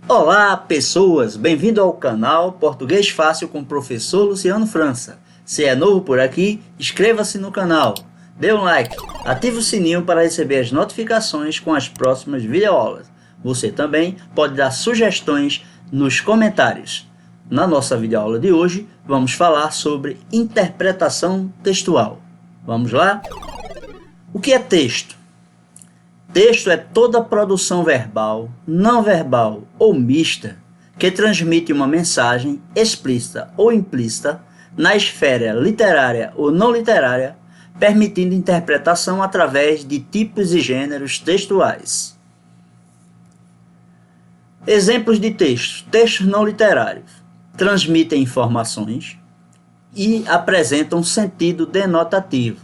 Olá, pessoas! Bem-vindo ao canal Português Fácil com o professor Luciano França. Se é novo por aqui, inscreva-se no canal, dê um like, ative o sininho para receber as notificações com as próximas videoaulas. Você também pode dar sugestões nos comentários. Na nossa videoaula de hoje, vamos falar sobre interpretação textual. Vamos lá? O que é texto? Texto é toda produção verbal, não verbal ou mista que transmite uma mensagem explícita ou implícita na esfera literária ou não literária, permitindo interpretação através de tipos e gêneros textuais. Exemplos de textos. Textos não literários transmitem informações e apresentam sentido denotativo.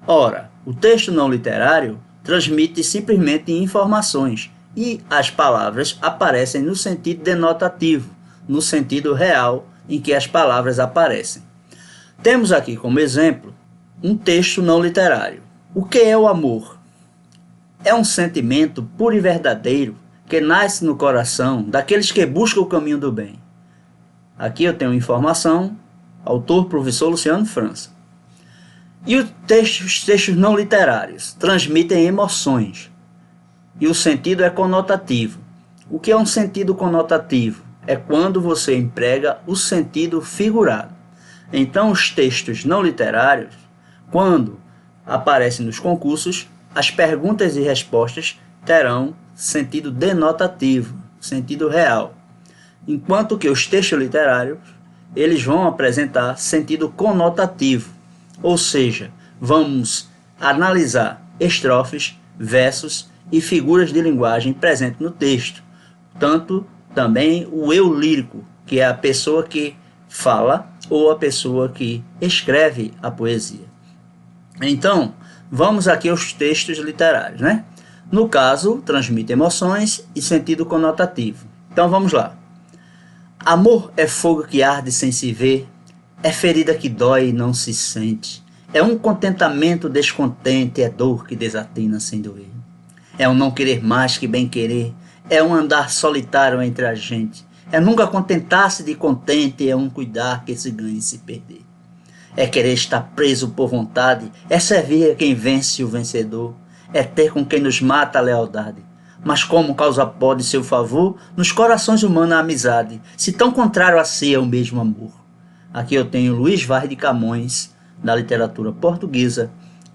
Ora, o texto não literário transmite simplesmente informações e as palavras aparecem no sentido denotativo, no sentido real em que as palavras aparecem. Temos aqui como exemplo um texto não literário. O que é o amor? É um sentimento puro e verdadeiro que nasce no coração daqueles que buscam o caminho do bem. Aqui eu tenho informação, autor professor Luciano França. E os textos não literários transmitem emoções e o sentido é conotativo. O que é um sentido conotativo? É quando você emprega o sentido figurado. Então os textos não literários, quando aparecem nos concursos, as perguntas e respostas terão sentido denotativo, sentido real. Enquanto que os textos literários, eles vão apresentar sentido conotativo. Ou seja, vamos analisar estrofes, versos e figuras de linguagem presentes no texto. Tanto também o eu lírico, que é a pessoa que fala ou a pessoa que escreve a poesia. Então, vamos aqui aos textos literários, né? No caso, transmite emoções e sentido conotativo. Então vamos lá. Amor é fogo que arde sem se ver, é ferida que dói e não se sente. É um contentamento descontente, é dor que desatina sem doer. É um não querer mais que bem querer, é um andar solitário entre a gente. É nunca contentar-se de contente, é um cuidar que se ganha e se perder. É querer estar preso por vontade, é servir a quem vence o vencedor. É ter com quem nos mata a lealdade. Mas como causa pode seu favor, nos corações humanos a amizade, se tão contrário a si é o mesmo amor. Aqui eu tenho Luís Vaz de Camões, da literatura portuguesa,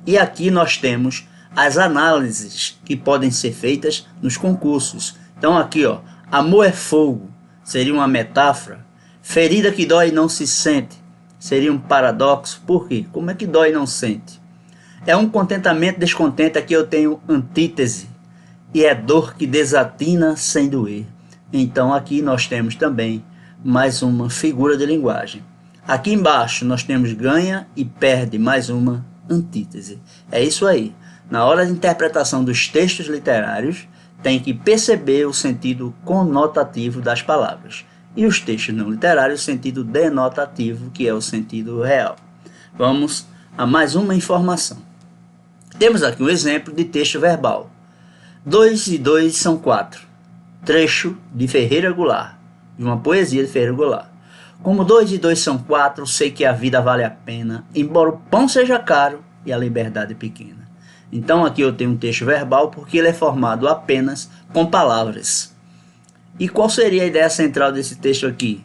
e aqui nós temos as análises que podem ser feitas nos concursos. Então aqui, ó, amor é fogo, seria uma metáfora. Ferida que dói e não se sente, seria um paradoxo. Por quê? Como é que dói e não sente? É um contentamento descontente, aqui eu tenho antítese, e é dor que desatina sem doer. Então aqui nós temos também mais uma figura de linguagem. Aqui embaixo nós temos ganha e perde, mais uma antítese. É isso aí. Na hora de interpretação dos textos literários, tem que perceber o sentido conotativo das palavras. E os textos não literários, o sentido denotativo, que é o sentido real. Vamos a mais uma informação. Temos aqui um exemplo de texto verbal. 2 e 2 são 4. Trecho de Ferreira Goulart, de uma poesia de Ferreira Goulart. Como 2 e 2 são 4, sei que a vida vale a pena, embora o pão seja caro e a liberdade pequena. Então aqui eu tenho um texto verbal porque ele é formado apenas com palavras. E qual seria a ideia central desse texto aqui?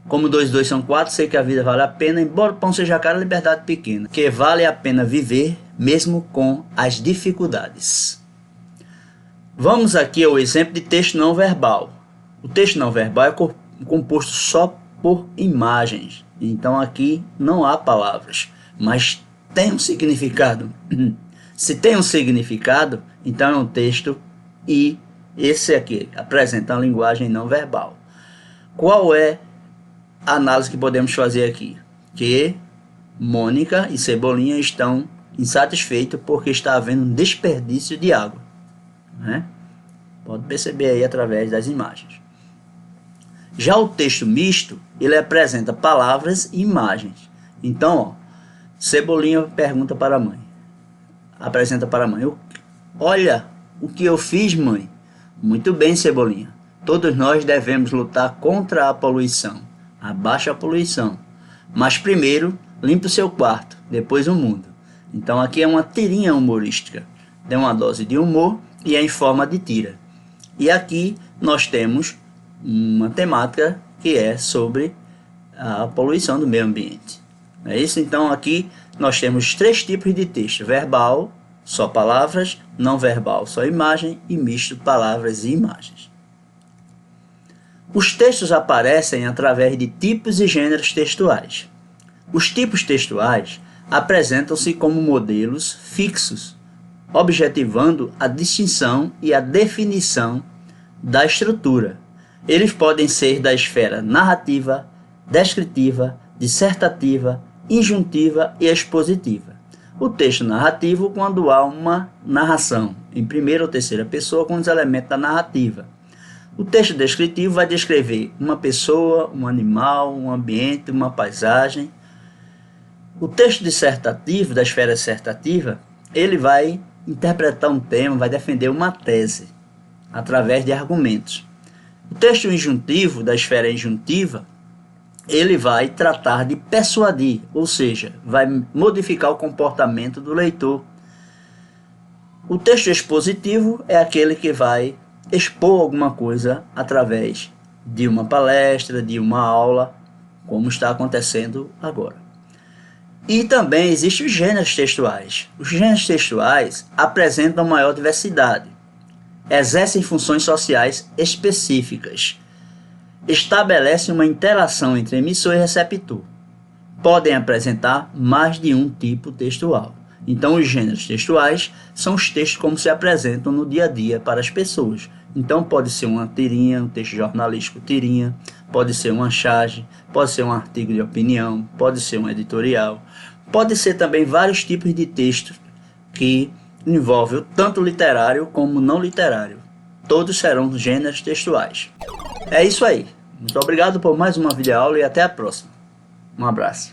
Como 2 e 2 são 4, sei que a vida vale a pena, embora o pão seja caro, a liberdade pequena. Que vale a pena viver mesmo com as dificuldades. Vamos aqui ao exemplo de texto não verbal. O texto não verbal é composto só por imagens. Então aqui não há palavras, mas tem um significado. Se tem um significado, então é um texto e esse aqui apresenta uma linguagem não verbal. Qual é a análise que podemos fazer aqui? Que Mônica e Cebolinha estão insatisfeitos porque está havendo um desperdício de água, né? Pode perceber aí através das imagens. Já o texto misto, ele apresenta palavras e imagens. Então, ó, Cebolinha pergunta para a mãe, apresenta para a mãe: olha o que eu fiz, mãe. Muito bem, Cebolinha. Todos nós devemos lutar contra a poluição. Abaixa a poluição. Mas primeiro, limpe o seu quarto, depois o mundo. Então aqui é uma tirinha humorística. Dê uma dose de humor e é em forma de tira. E aqui nós temos uma temática que é sobre a poluição do meio ambiente. É isso? Então aqui nós temos 3 tipos de texto: verbal, só palavras; não verbal, só imagem; e misto, palavras e imagens. Os textos aparecem através de tipos e gêneros textuais. Os tipos textuais apresentam-se como modelos fixos, objetivando a distinção e a definição da estrutura. Eles podem ser da esfera narrativa, descritiva, dissertativa, injuntiva e expositiva. O texto narrativo, quando há uma narração em primeira ou terceira pessoa com os elementos da narrativa. O texto descritivo vai descrever uma pessoa, um animal, um ambiente, uma paisagem. O texto dissertativo, da esfera dissertativa, ele vai interpretar um tema, vai defender uma tese através de argumentos. O texto injuntivo, da esfera injuntiva, ele vai tratar de persuadir, ou seja, vai modificar o comportamento do leitor. O texto expositivo é aquele que vai expor alguma coisa através de uma palestra, de uma aula, como está acontecendo agora. E também existem os gêneros textuais. Os gêneros textuais apresentam maior diversidade, exercem funções sociais específicas, estabelecem uma interação entre emissor e receptor, podem apresentar mais de um tipo textual. Então, os gêneros textuais são os textos como se apresentam no dia a dia para as pessoas. Então, pode ser uma tirinha, um texto jornalístico tirinha, pode ser uma charge, pode ser um artigo de opinião, pode ser um editorial, pode ser também vários tipos de textos que envolvem tanto literário como não literário. Todos serão gêneros textuais. É isso aí. Muito obrigado por mais uma videoaula e até a próxima. Um abraço.